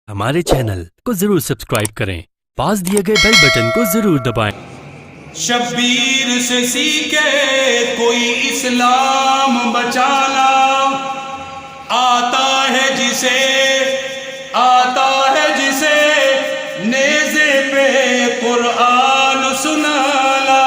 हमारे चैनल को जरूर सब्सक्राइब करें, पास दिए गए बेल बटन को जरूर दबाएं। शब्बीर से सीखे कोई इस्लाम बचाना, आता है जिसे नेज़े पे कुरान सुनाना।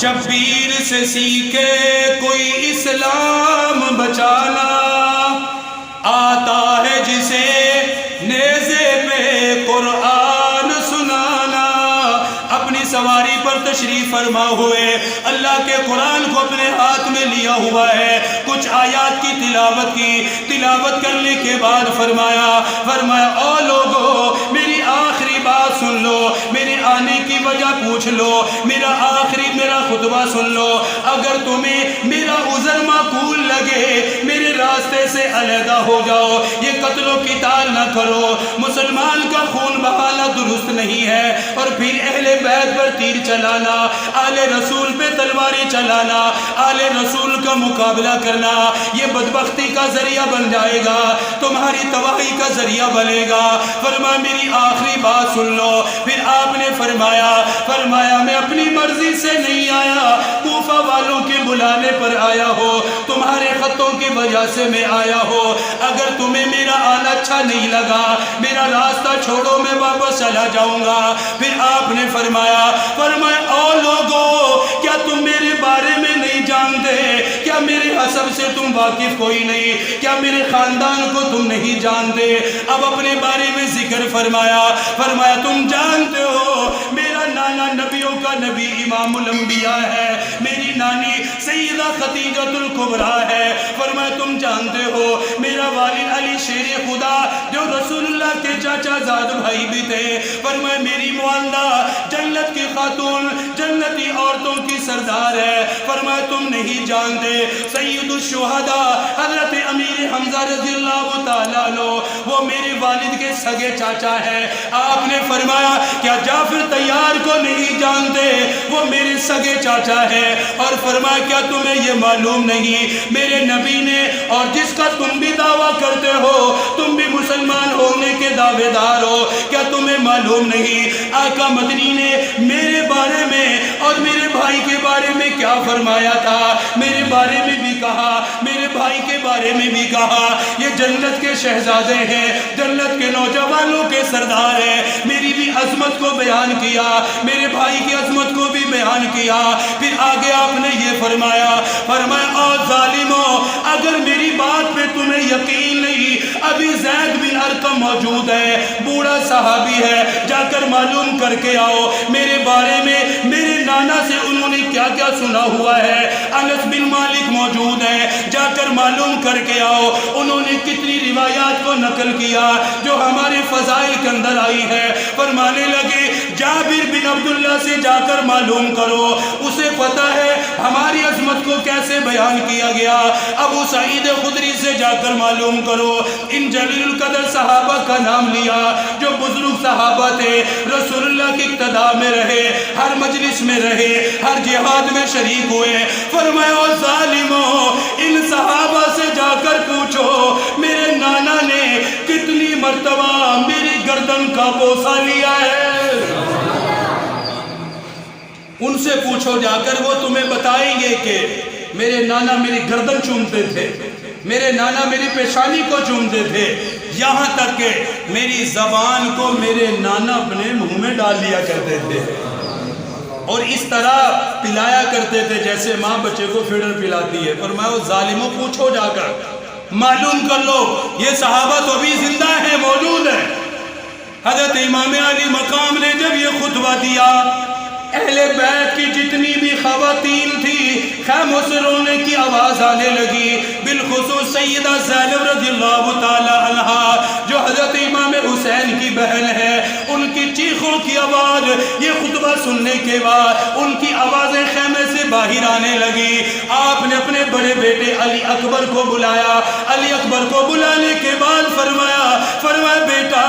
शब्बीर से सीखे कोई इस्लाम बचाना, आता है जिसे नेज़े पे कुरान सुनाना। अपनी सवारी पर तशरीफ फरमा हुए अल्लाह के कुरान को अपने हाथ में लिया हुआ है। कुछ आयात की तिलावत करने के बाद फरमाया ओ लोगो, मेरी आखिरी बात सुन लो, मेरे आने की वजह पूछ लो, मेरा खुतबा सुन लो। अगर तुम्हें मेरा उज़र माकूल लगे, मेरे रास्ते से अलहदा हो जाओ, ये कत्लो क़िताल न करो। मुसलमान का खून बहाना दुरुस्त नहीं है, और फिर अहले बैत पर तीर चलाना, आले रसूल पे तलवारें चलाना, आले रसूल का मुकाबला करना, ये बदबख्ती का जरिया बन जाएगा, तुम्हारी तबाही का जरिया बनेगा। फरमाया मेरी आखिरी बात सुन लो। फिर आपने फरमाया मैं अपनी मर्जी से नहीं आया, कूफा वालों के बुलाने पर आया हो, तुम्हारे खतों की वजह से मैं आया हो। अगर तुम्हें मेरा आना अच्छा नहीं लगा, मेरा रास्ता छोड़ो, मैं वापस चला जाऊंगा। फिर आपने फरमाया ओ लोगों, क्या तुम मेरे बारे में नहीं जानते? क्या मेरे हसब से तुम वाकिफ कोई नहीं? क्या मेरे खानदान को तुम नहीं जानते? अब अपने बारे में जिक्र फरमाया तुम जानते हो मेरा नाना नबियों का नबी इमामुल अंबिया है, मेरी नानी सैयदा खदीजतुल कुबरा है। फरमाया तुम जानते हो मेरा वालिद अली शेर खुदा जो रसूलुल्लाह के चाचा ज़ाद भाई भी थे। फरमाया मेरी मुआल्ला जन्नत की खातून, जन्नती औरतों की सरदार है। फरमाया तुम नहीं जानते सैयदुश शुहदा हज़रत अमीर हमज़ा रज़ियल्लाहु ताला अन्हु, वो मेरे वालिद के सगे चाचा है। आपने फरमाया क्या जाफर तैयार को नहीं जानते? वो मेरे सगे चाचा है। और फरमाया क्या तुम्हें ये मालूम नहीं मेरे नबी ने, और जिसका तुम भी दावा करते हो, तुम भी मुसलमान होने के दावेदार हो, क्या तुम्हें मालूम नहीं आका मदनी ने मेरे बारे में और मेरे भाई के बारे में क्या फरमाया था? मेरे बारे में भी कहा, मेरे भाई के बारे में भी कहा, ये जन्नत के शहजादे हैं, जन्नत के नौजवानों के सरदार हैं। मेरी भी अजमत को बयान किया, मेरे भाई की अजमत को भी बयान किया। फिर आगे आपने ये फरमाया ओ जालिमो, अगर मेरी बात पे तुम्हें यकीन नहीं, अभी ज़ैद बिन अरकम मौजूद है, बूढ़ा सहाबी है, जाकर मालूम करके आओ मेरे बारे में, मेरे नाना से उन्होंने क्या क्या सुना हुआ है। अनस बिन मालिक मौजूद है, जाकर मालूम करके आओ उन्होंने कितनी रिवायात को नकल किया जो हमारे फजाइल के अंदर आई है। फरमाने लगे जाबिर बिन अब्दुल्ला से जाकर मालूम करो, उसे पता है हमारी अजमत को कैसे बयान किया गया। अबू सईद खुदरी से जाकर मालूम करो। इन जलील कदर सहाबा का नाम लिया जो बुजुर्ग सहाबा थे, रसूलुल्लाह की इक्तदा में रहे, हर मजलिस में रहे, हर जिहाद में शरीक हुए। फरमाया ओ जालिमो, इन सहाबा से जाकर पूछो मेरे नाना ने कितनी मर्तबा मेरी गर्दन का बोसा लिया है। उनसे पूछो जाकर, वो तुम्हें बताएंगे कि मेरे नाना मेरी गर्दन चूमते थे, मेरे नाना मेरी पेशानी को चूमते थे, यहाँ तक कि मेरी ज़बान को मेरे नाना अपने मुंह में डाल लिया करते थे, और इस तरह पिलाया करते थे जैसे माँ बच्चे को फीडर पिलाती है। पर मैं वो जालिमों पूछो जाकर, मालूम कर लो, ये सहाबा तो अभी जिंदा है, मौजूद है। हज़रत इमाम अली मकाम ने जब ये खुतबा दिया, अहले बैत की जितनी भी खवातीन थी खैमों से रोने की आवाज़ आने लगी। बिलखुसूस सैयदा ज़ैनब रज़ियल्लाहु ताला अन्हा जो हज़रत इमाम हुसैन की बहन है, उनकी चीखों की आवाज़, ये खुतबा सुनने के बाद उनकी आवाज़ें खैमे से बाहर आने लगी। आपने अपने बड़े बेटे अली अकबर को बुलाया। अली अकबर को बुलाने के बाद फरमाया बेटा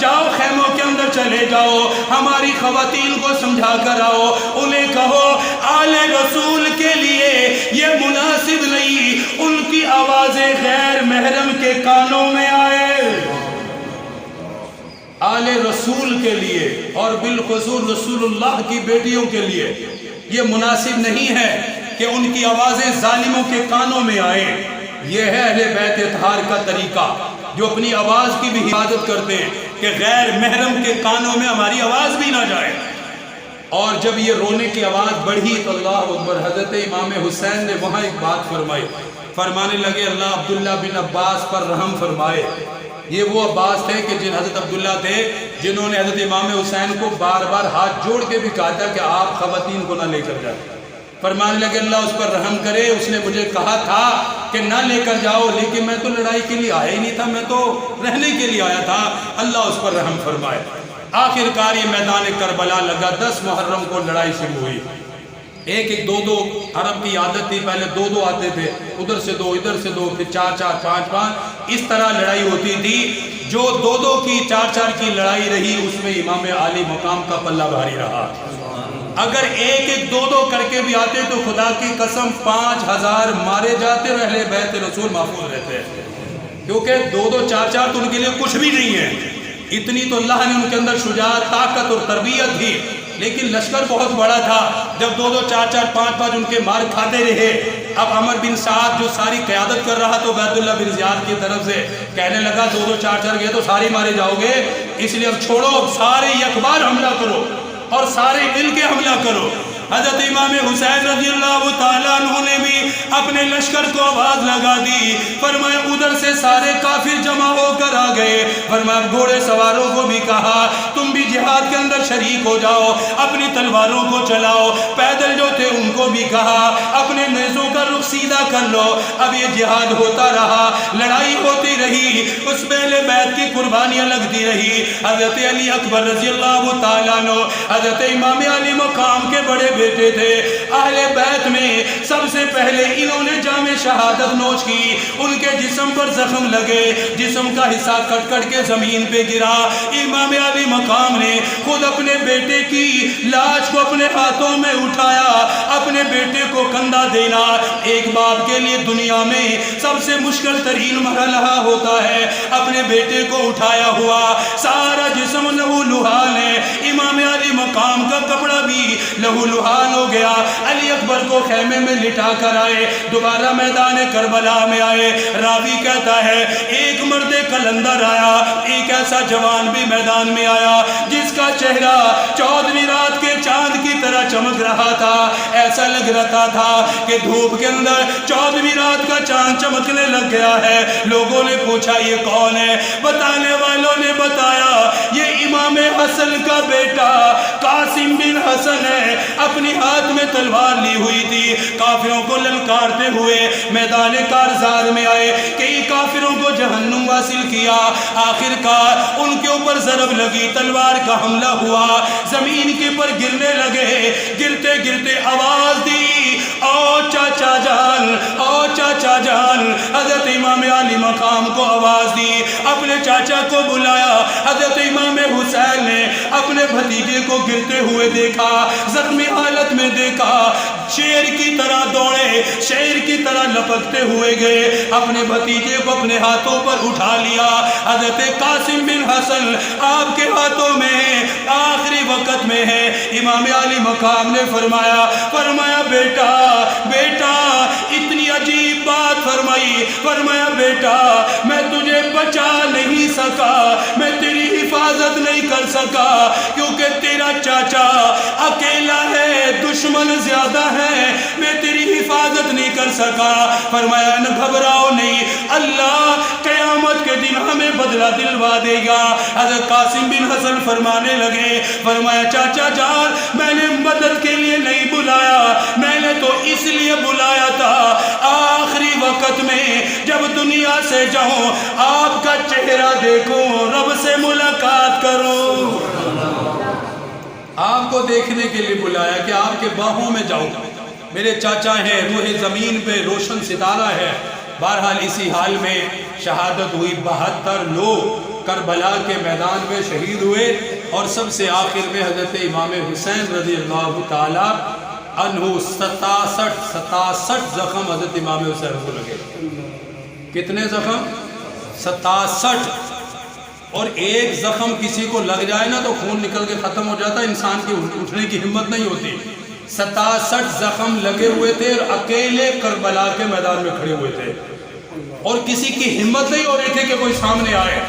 जाओ खैमों के अंदर चले जाओ, हमारी खवातीन को समझा कर आओ, उन्हें कहो आले रसूल के लिए ये मुनासिब नहीं उनकी आवाज़ें गैर महरम के कानों में आए। रसूल के लिए और बिलखुसूस रसूलुल्लाह की बेटियों के लिए ये मुनासिब नहीं है कि उनकी आवाज़ें जालिमों के कानों में आए। ये है अहले बैत इत्हार का तरीका, जो अपनी आवाज़ की भी हिफाजत करते हैं कि गैर महरम के कानों में हमारी आवाज़ भी ना जाए। और जब ये रोने की आवाज़ बढ़ी तो अल्लाह अकबर, हज़रत इमाम हुसैन ने वहाँ एक बात फरमाई, फरमाने लगे अल्लाह अब्दुल्ला बिन अब्बास पर रहम फरमाए। ये वो अब्बास थे कि जिन हज़रत अब्दुल्ला थे जिन्होंने हज़रत इमाम हुसैन को बार बार हाथ जोड़ के भी कहा था कि आप ख़वातीन को ना लेकर जाए। फरमाने लगे अल्लाह उस पर रहम करे, उसने मुझे कहा था कि ना लेकर जाओ, लेकिन मैं तो लड़ाई के लिए आया ही नहीं था, मैं तो रहने के लिए आया था, अल्लाह उस पर रहम फरमाए। आखिरकार ये मैदान करबला लगा, 10 मुहर्रम को लड़ाई शुरू हुई। एक एक दो दो अरब की आदत थी, पहले दो दो आते थे, उधर से दो इधर से दो, फिर 4-4 5-5 इस तरह लड़ाई होती थी। जो दो दो की 4-4 की लड़ाई रही उसमें इमाम आली मकाम का पल्ला भारी रहा। अगर एक एक दो दो करके भी आते तो खुदा की कसम 5000 मारे जाते और अहले बैत रसूल महफूज रहते, क्योंकि दो दो 4-4 तो उनके लिए कुछ भी नहीं है। इतनी तो अल्लाह ने उनके अंदर शुजाअत, ताकत और तरबियत दी, लेकिन लश्कर बहुत बड़ा था। जब 2-2 4-4 5-5 उनके मार खाते रहे, अब अमर बिन साद जो सारी क़यादत कर रहा तो उबैदुल्लाह बिन ज़ियाद की तरफ से कहने लगा 2-2 4-4 गए तो सारे मारे जाओगे, इसलिए अब छोड़ो, अब सारे यकबार हमला करो और सारे मिल के हमला करो। हज़रत इमाम हुसैन रज़ियल्लाहु ताला अन्हु ने भी अपने लश्कर को आवाज़ लगा दी, फरमाया उधर से सारे काफिर जमा होकर आ गए। फरमाया घोड़े सवारों को भी कहा तुम भी जिहाद के अंदर शरीक हो जाओ, अपनी तलवारों को चलाओ। पैदल जो थे उनको भी कहा अपने नेज़ों का रुख सीधा कर लो। अब ये जिहाद होता रहा, लड़ाई होती रही, उस पहले बैत की कुर्बानियाँ लगती रही। हज़रत अली अकबर रज़ियल्लाहु ताला अन्हु हज़रत इमाम अली मकाम के बड़े बेटे थे। अहले बैत में सबसे पहले इन्होंने जामे शहादत नोश की, उनके जिस्म पर जख्म लगे, जिस्म का हिस्सा कट कट के जमीन पे गिरा। इमाम अली मकाम ने खुद अपने बेटे की लाश को अपने हाथों में उठाया। अपने बेटे को कंधा देना एक बाप के लिए दुनिया में सबसे मुश्किल तरीन मरहला होता है। अपने बेटे को उठाया हुआ, सारा जिस्म लहू लुहान है, इमाम अली मकाम का कपड़ा भी लहू लुहान हो गया। अली अकबर को खेमे में लिटा कर आए, दोबारा मैदान करबला में आए। रावी कहता है एक मर्द कलंदर आया, एक ऐसा जवान भी मैदान में आया जिसका चेहरा 14वीं रात के चांद की तरह चमक रहा था। ऐसा लग रहा था कि धूप के अंदर 14वीं रात का चांद चमकने लग गया है। लोगों ने पूछा ये कौन है? बताने वालों ने बताया ये इमाम हसन का बेटा कासिम बिन हसन है। अपनी हाथ में तलवार ली हुई थी, काफिरों को ललकारते हुए मैदान कारजार में आए, कई काफिरों को जहन्नुम हासिल किया। आखिरकार उनके ऊपर ज़रब लगी, तलवार का हमला हुआ, जमीन के ऊपर गिरने लगे। गिरते गिरते आवाज दी ओ चाचा जान, ओ चाचा जान। हजरत इमाम अली मकाम को आवाज दी, अपने चाचा को बुलाया। हजरत इमाम हुसैन ने अपने भतीजे को गिरते हुए देखा, जख्मी हालत में देखा, शेर की तरह दौड़े, शेर की तरह लपकते हुए गए, अपने भतीजे को अपने हाथों पर उठा लिया। हजरत कासिम बिन हसन आपके हाथों में आखिरी वक्त में है। इमाम अली मकाम ने फरमाया बेटा बेटा, इतनी अजीब बात फरमाई। फरमाया बेटा मैं तुझे बचा नहीं सका, मैं तेरी हिफाजत नहीं कर सका, क्योंकि तेरा चाचा अकेला है, दुश्मन ज्यादा है, मैं तेरी हिफाजत नहीं कर सका। फरमाया न घबराओ नहीं, अल्लाह क़यामत के दिन हमें बदला दिलवा देगा। हज़रत कासिम बिन हसन फरमाने लगे, फरमाया चाचा जान मैंने मदद के लिए नहीं बुलाया, मैंने तो इसलिए बुलाया था आखिरी वक्त में जब दुनिया से जाऊं आपका चेहरा देखूं, रब से मुलाकात करूं। आपको देखने के लिए बुलाया कि आपके बाहों में जाऊं। मेरे चाचा हैं, रूह ज़मीन पे रोशन सितारा है। बहरहाल इसी हाल में शहादत हुई। 72 लोग करबला के मैदान में शहीद हुए और सबसे आखिर में हज़रत इमाम हुसैन रज़ियल्लाहु ताला अन्हु 67 ज़ख्म हज़रत इमाम हुसैन को लगे। कितने ज़ख्म? 67। اور ایک زخم کسی کو لگ جائے نا تو خون نکل کے ختم ہو جاتا ہے، انسان کی اٹھنے کی ہمت نہیں ہوتی۔ 67 زخم لگے ہوئے تھے اور اکیلے کربلا کے میدان میں کھڑے ہوئے تھے، اور کسی کی ہمت نہیں ہو رہی تھی کہ کوئی سامنے آئے۔